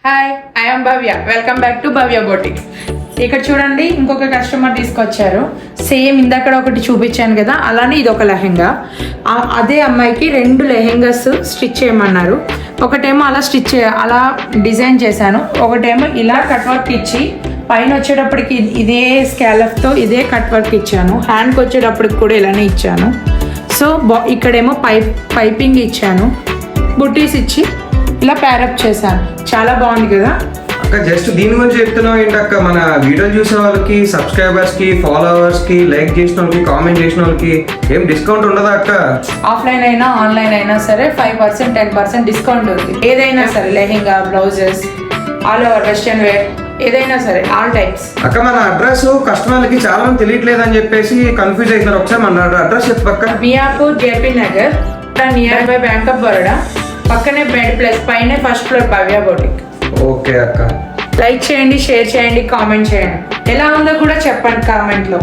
Hi, I'm Bhavya. Welcome back to Bhavya boutique. ఇక్కడ చూడండి, ఇంకొక కస్టమర్ తీసుకొచ్చారు. సేమ్ ఇందాక ఒకటి చూపించాను కదా, అలానే ఇది ఒక లెహెంగా. అదే అమ్మాయికి 2 లెహెంగాస్ స్టిచ్ చేయమన్నారు. ఒకటేమో అలా డిజైన్ చేశాను, ఒకటేమో ఇలా కట్ వర్క్ ఇచ్చి పైన వచ్చేటప్పటికి ఇదే స్కాలఫ్తో ఇదే కట్ వర్క్ ఇచ్చాను. హ్యాండ్కి వచ్చేటప్పటికి కూడా ఇలానే ఇచ్చాను. సో ఇక్కడేమో పైపింగ్ ఇచ్చాను, బుటీస్ ఇచ్చి ఇలా ప్యారప్ చేశాను. చాలా బాగుంది కదా అక్క. జస్ట్ దీని గురించి చెప్తున్నావు ఏంటక్క? మన వీడియో చూసే వాళ్ళకి, సబ్స్క్రైబర్స్కి, ఫాలోవర్స్కి, లైక్ చేసిన వాళ్ళకి, కామెంట్ చేసిన వాళ్ళకి ఏం డిస్కౌంట్ ఉండదా అక్క? ఆఫ్లైన్ అయినా ఆన్లైన్ అయినా సరే 5% 10% డిస్కౌంట్ ఉంది. ఏదైనా సరే, lehenga, blouses, all over western wear, ఏదైనా సరే, ఆల్ టైప్స్. అక్క మన అడ్రస్ కస్టమర్లకి చాలా మంది తెలియట్లేదు అని చెప్పేసి కన్ఫ్యూజ్ అవుతున్నారు. ఒకసారి మన అడ్రస్ చెప్పక్క. Miyapur, JP Nagar, near by bank of Baroda, పక్కనే బెడ్ ప్లస్, పైన ఫస్ట్ ఫ్లోర్ భవ్య బొటిక్. ఓకే అక్క. లైక్ చేయండి, షేర్ చేయండి, కామెంట్ చేయండి. ఎలా ఉందో కూడా చెప్పండి కామెంట్లో.